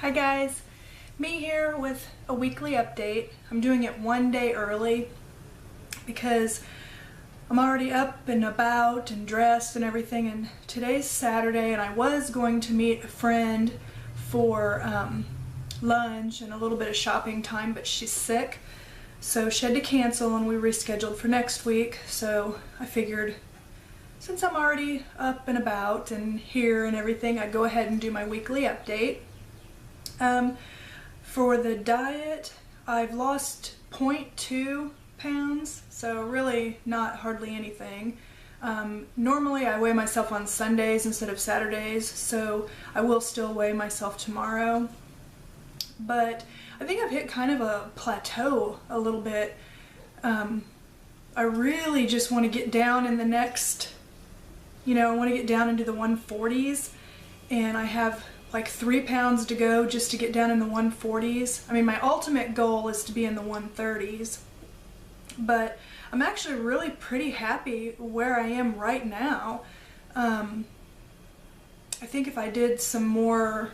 Hi guys, me here with a weekly update. I'm doing it one day early because I'm already up and about and dressed and everything, and today's Saturday and I was going to meet a friend for lunch and a little bit of shopping time, but she's sick, so she had to cancel and we rescheduled for next week. So I figured since I'm already up and about and here and everything, I'd go ahead and do my weekly update. For the diet, I've lost 0.2 pounds, so really not hardly anything. Normally I weigh myself on Sundays instead of Saturdays, so I will still weigh myself tomorrow. But I think I've hit kind of a plateau a little bit. I really just want to get down in the next, I want to get down into the 140s, and I have like 3 pounds to go just to get down in the 140s. I mean, my ultimate goal is to be in the 130s, but I'm actually really pretty happy where I am right now. I think if I did some more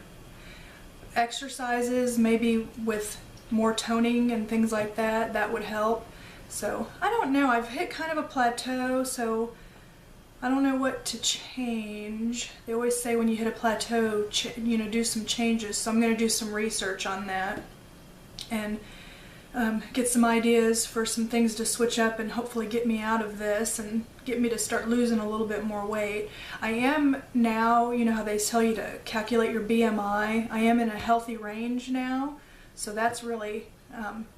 exercises, maybe with more toning and things like that, that would help. So I don't know, I've hit kind of a plateau, so I don't know what to change. They always say when you hit a plateau, do some changes. So I'm going to do some research on that and get some ideas for some things to switch up and hopefully get me out of this and get me to start losing a little bit more weight. I am now, you know how they tell you to calculate your BMI, I am in a healthy range now, so that's really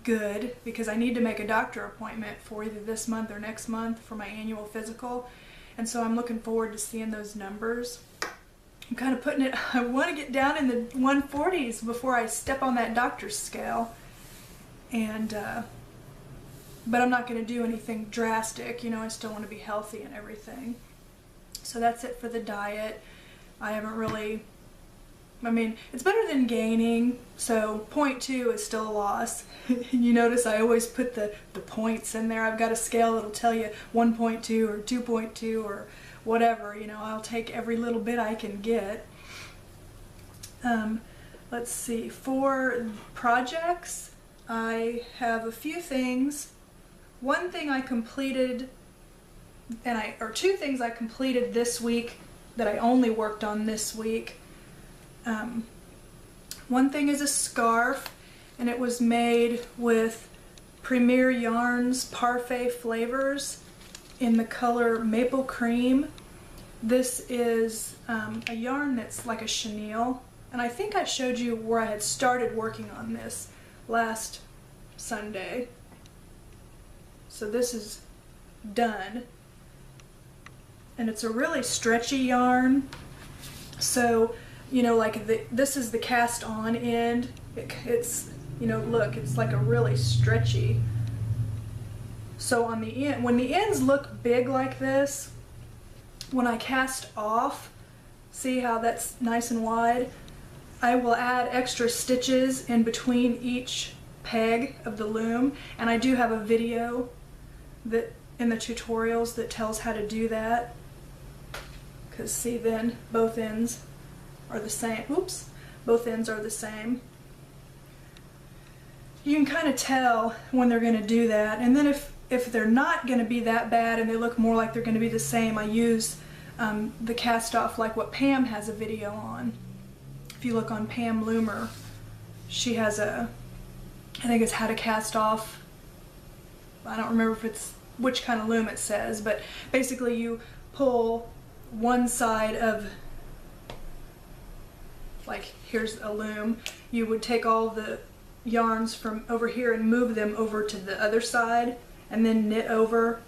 good, because I need to make a doctor appointment for either this month or next month for my annual physical. And so I'm looking forward to seeing those numbers. I'm kind of putting it, I want to get down in the 140s before I step on that doctor's scale. And, but I'm not going to do anything drastic, I still want to be healthy and everything. So that's it for the diet. I haven't really, it's better than gaining, so 0.2 is still a loss. You notice I always put the points in there. I've got a scale that'll tell you 1.2 or 2.2 or whatever, I'll take every little bit I can get. Let's see, for projects, I have a few things. One thing I completed, or two things I completed this week that I only worked on this week. One thing is a scarf, and it was made with Premier Yarns Parfait Flavors in the color Maple Cream. This is a yarn that's like a chenille, and I think I showed you where I had started working on this last Sunday. So this is done, and it's a really stretchy yarn. So this is the cast on end. It's, look, it's like a really stretchy. So on the end, when the ends look big like this, when I cast off, see how that's nice and wide? I will add extra stitches in between each peg of the loom, and I do have a video that in the tutorials that tells how to do that, because see, then both ends are the same. Oops, both ends are the same. You can kind of tell when they're going to do that, and then if they're not going to be that bad and they look more like they're going to be the same, I use the cast off like what Pam has a video on. If you look on Pam Loomer, she has I think it's how to cast off. I don't remember if it's which kind of loom it says, but basically you pull one side of, like here's a loom, you would take all the yarns from over here and move them over to the other side and then knit over,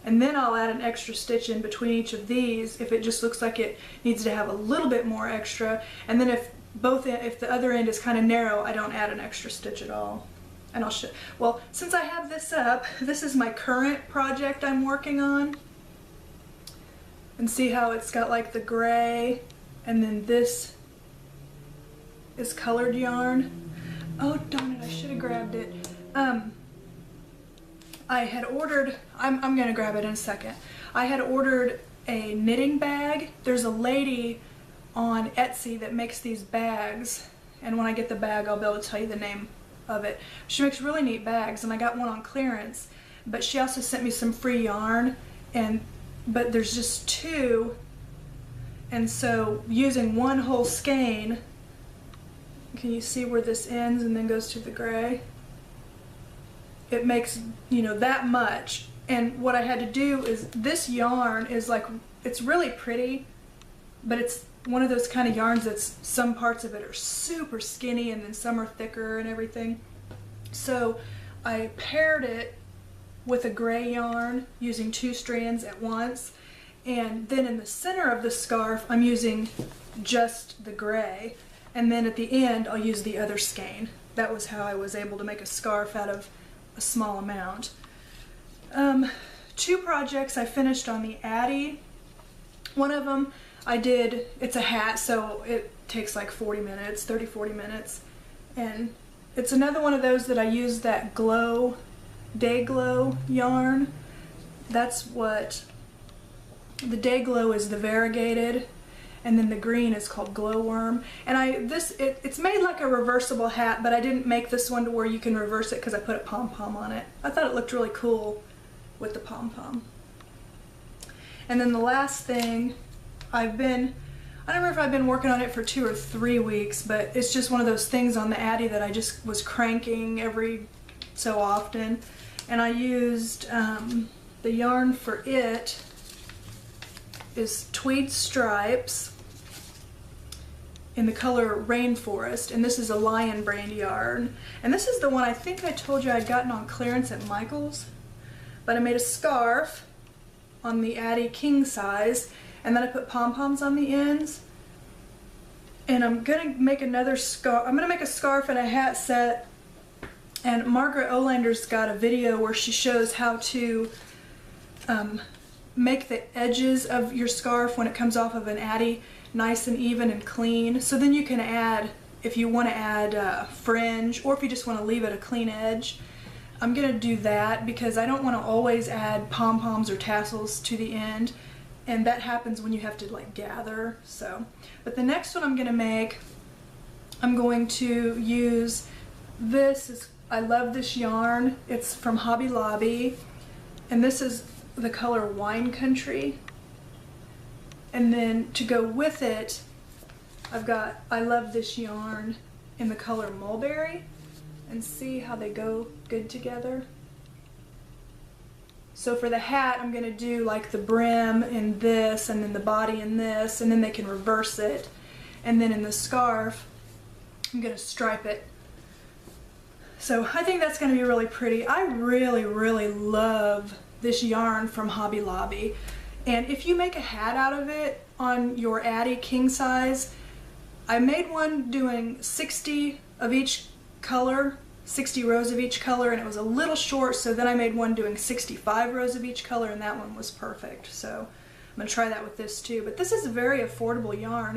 and then I'll add an extra stitch in between each of these if it just looks like it needs to have a little bit more extra, and then if the other end is kind of narrow, I don't add an extra stitch at all. And I'll show, well, since I have this up, this is my current project I'm working on, and see how it's got like the gray, and then this is colored yarn. Oh darn it, I should have grabbed it. I had ordered, I'm gonna grab it in a second. I had ordered a knitting bag. There's a lady on Etsy that makes these bags, and when I get the bag I'll be able to tell you the name of it. She makes really neat bags, and I got one on clearance, but she also sent me some free yarn, but there's just 2, and so using one whole skein, can you see where this ends and then goes to the gray? It makes, you know, that much. And what I had to do is, this yarn is like, it's really pretty, but it's one of those kind of yarns that's, some parts of it are super skinny and then some are thicker and everything. So I paired it with a gray yarn using 2 strands at once, and then in the center of the scarf I'm using just the gray, and then at the end I'll use the other skein. That was how I was able to make a scarf out of a small amount. 2 projects I finished on the Addy. One of them I did, it's a hat, so it takes like 40 minutes, 30-40 minutes, and it's another one of those that I used that glow, Day Glow yarn. That's what, the Day Glow is the variegated, and then the green is called Glowworm. And it's made like a reversible hat, but I didn't make this one to where you can reverse it because I put a pom-pom on it. I thought it looked really cool with the pom-pom. And then the last thing, I don't remember if I've been working on it for 2 or 3 weeks, but it's just one of those things on the Addy that I just was cranking every so often. And I used, the yarn for it is Tweed Stripes in the color Rainforest, and this is a Lion brand yarn. And this is the one I think I told you I'd gotten on clearance at Michael's. But I made a scarf on the Addy king size, and then I put pom-poms on the ends. And I'm gonna make another scarf. I'm gonna make a scarf and a hat set. And Margaret Olander's got a video where she shows how to make the edges of your scarf when it comes off of an Addy nice and even and clean. So then you can add, if you want to add fringe, or if you just want to leave it a clean edge. I'm gonna do that because I don't want to always add pom-poms or tassels to the end, and that happens when you have to like gather. So, but the next one I'm gonna make, I'm going to use this. I love this yarn. It's from Hobby Lobby, and this is the color Wine Country. And then to go with it, I love this yarn in the color Mulberry. And see how they go good together. So for the hat, I'm gonna do like the brim in this, and then the body in this, and then they can reverse it. And then in the scarf, I'm gonna stripe it. So I think that's gonna be really pretty. I really, really love this yarn from Hobby Lobby. And if you make a hat out of it on your Addy king size, I made one doing 60 of each color, 60 rows of each color, and it was a little short, so then I made one doing 65 rows of each color, and that one was perfect. So I'm gonna try that with this too. But this is a very affordable yarn.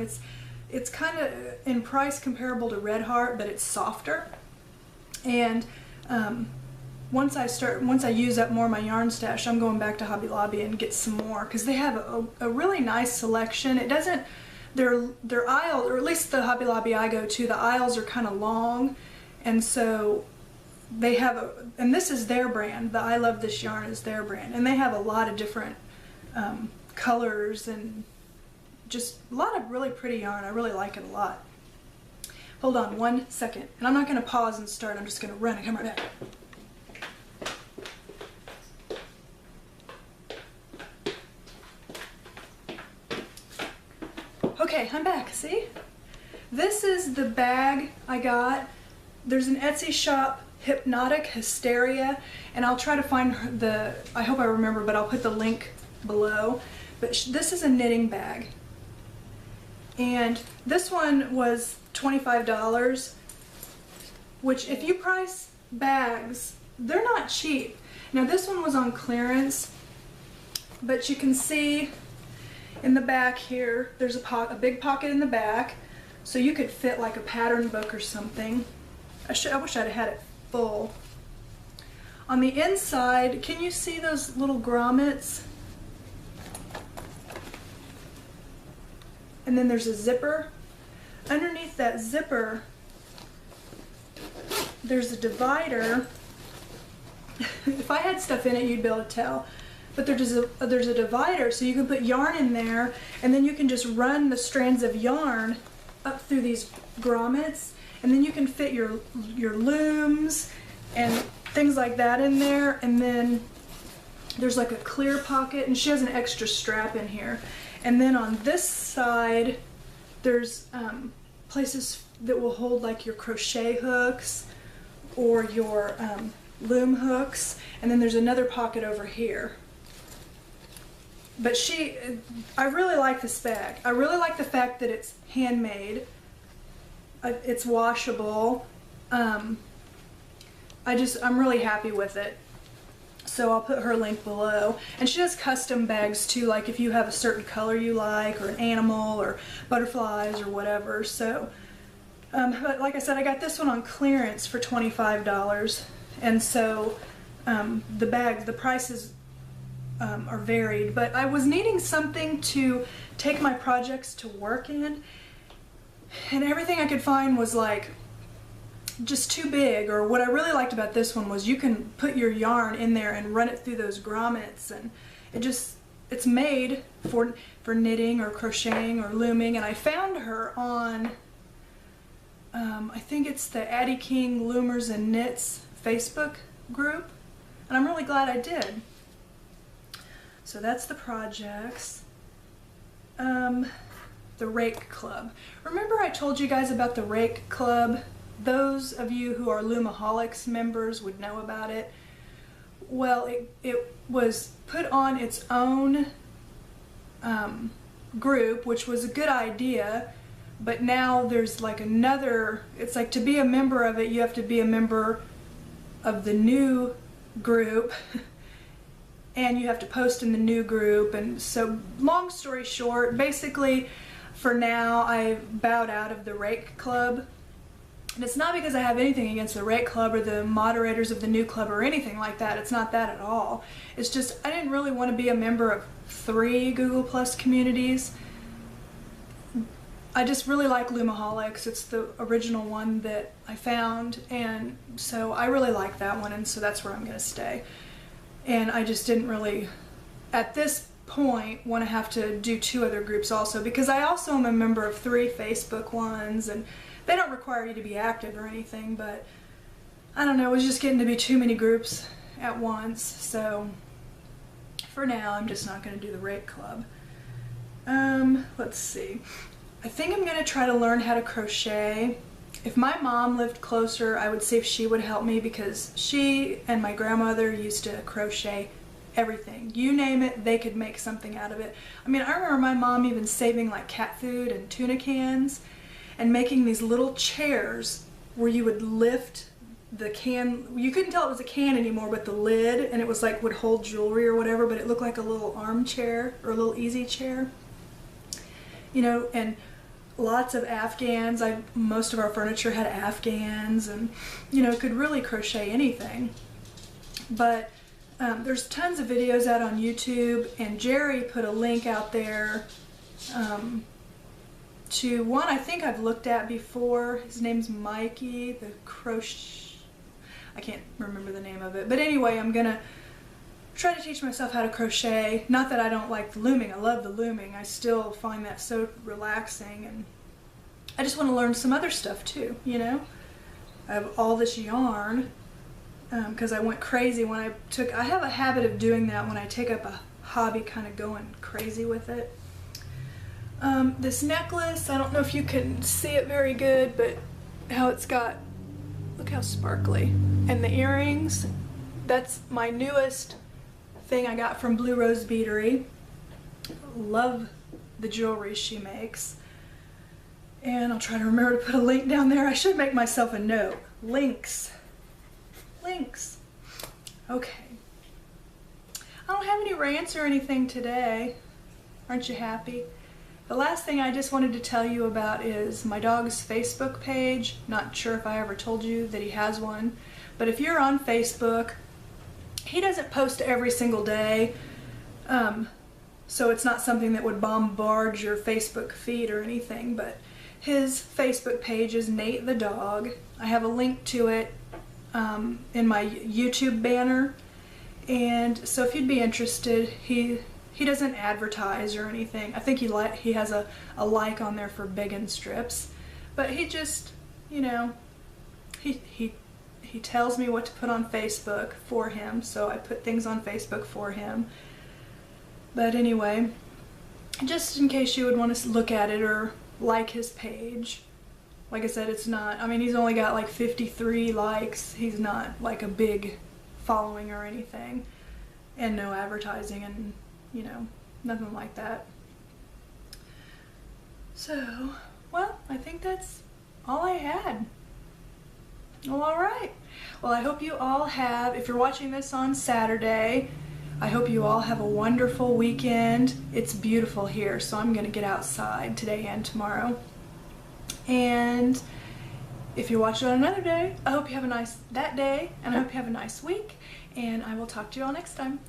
It's kind of in price comparable to Red Heart, but it's softer. And once I use up more of my yarn stash, I'm going back to Hobby Lobby and get some more, because they have a really nice selection. It doesn't, their aisle, or at least the Hobby Lobby I go to, the aisles are kind of long, and so they have and this is their brand, the I Love This Yarn is their brand, and they have a lot of different colors and just a lot of really pretty yarn. I really like it a lot. Hold on 1 second, and I'm not going to pause and start, I'm just going to run and come right back. Okay, I'm back, see? This is the bag I got. There's an Etsy shop, Hypnotic Hysteria, and I'll try to find I hope I remember, but I'll put the link below. But this is a knitting bag. And this one was $25, which if you price bags, they're not cheap. Now this one was on clearance, but you can see in the back here, there's a big pocket in the back, so you could fit like a pattern book or something. I wish I'd had it full. On the inside, can you see those little grommets? And then there's a zipper. Underneath that zipper, there's a divider. If I had stuff in it, you'd be able to tell. But there's a divider, so you can put yarn in there, and then you can just run the strands of yarn up through these grommets, and then you can fit your looms and things like that in there. And then there's like a clear pocket, and she has an extra strap in here. And then on this side, there's places that will hold like your crochet hooks or your loom hooks. And then there's another pocket over here. But I really like this bag. I really like the fact that it's handmade. It's washable. I'm really happy with it. So I'll put her link below. And she does custom bags too, like if you have a certain color you like, or an animal, or butterflies, or whatever. So, but like I said, I got this one on clearance for $25. And so the prices are varied, but I was needing something to take my projects to work in, and everything I could find was like just too big. Or what I really liked about this one was you can put your yarn in there and run it through those grommets, and it's made for knitting or crocheting or looming. And I found her on I think it's the Addie King Loomers and Knits Facebook group, and I'm really glad I did. So that's the projects. The Rake Club. Remember I told you guys about the Rake Club? Those of you who are Loomaholics members would know about it. Well, it was put on its own group, which was a good idea, but now there's like another, it's like to be a member of it, you have to be a member of the new group. And you have to post in the new group. And so, long story short, basically for now I bowed out of the Rake Club. And it's not because I have anything against the Rake Club or the moderators of the new club or anything like that. It's not that at all. It's just I didn't really want to be a member of 3 Google Plus communities. I just really like Loomaholics. It's the original one that I found, and so I really like that one, and so that's where I'm going to stay. And I just didn't really, at this point, want to have to do 2 other groups also, because I also am a member of 3 Facebook ones, and they don't require you to be active or anything, but I don't know, it was just getting to be too many groups at once. So for now, I'm just not going to do the Rake Club. Let's see. I think I'm going to try to learn how to crochet. If my mom lived closer, I would see if she would help me, because she and my grandmother used to crochet everything. You name it, they could make something out of it. I mean, I remember my mom even saving like cat food and tuna cans and making these little chairs where you would lift the can. You couldn't tell it was a can anymore, but the lid, and it was like would hold jewelry or whatever, but it looked like a little armchair or a little easy chair. You know, and lots of Afghans. Most of our furniture had Afghans, and you know, could really crochet anything. But there's tons of videos out on YouTube, and Jerry put a link out there to one I think I've looked at before. His name's Mikey, the crochet, I can't remember the name of it, but anyway, I'm gonna try to teach myself how to crochet. Not that I don't like the looming, I love the looming. I still find that so relaxing, and I just want to learn some other stuff too, you know. I have all this yarn because I went crazy when I have a habit of doing that when I take up a hobby, kind of going crazy with it. This necklace, I don't know if you can see it very good, but how it's got, look how sparkly. And the earrings, that's my newest thing I got from Blue Rose Beatery. Love the jewelry she makes. And I'll try to remember to put a link down there. I should make myself a note. Links. Links. Okay. I don't have any rants or anything today. Aren't you happy? The last thing I just wanted to tell you about is my dog's Facebook page. Not sure if I ever told you that he has one, but if you're on Facebook, he doesn't post every single day, so it's not something that would bombard your Facebook feed or anything, but his Facebook page is Nate the Dog. I have a link to it in my YouTube banner. And so if you'd be interested, he doesn't advertise or anything. I think he has a like on there for biggin strips, but he just, you know, he tells me what to put on Facebook for him, so I put things on Facebook for him. But anyway, just in case you would want to look at it or like his page. Like I said, it's not, I mean, he's only got like 53 likes. He's not like a big following or anything, and no advertising and, you know, nothing like that. So, well, I think that's all I had. Well, alright. Well, I hope you all have, if you're watching this on Saturday, I hope you all have a wonderful weekend. It's beautiful here, so I'm going to get outside today and tomorrow. And if you're watching on another day, I hope you have a nice that day, and I hope you have a nice week, and I will talk to you all next time.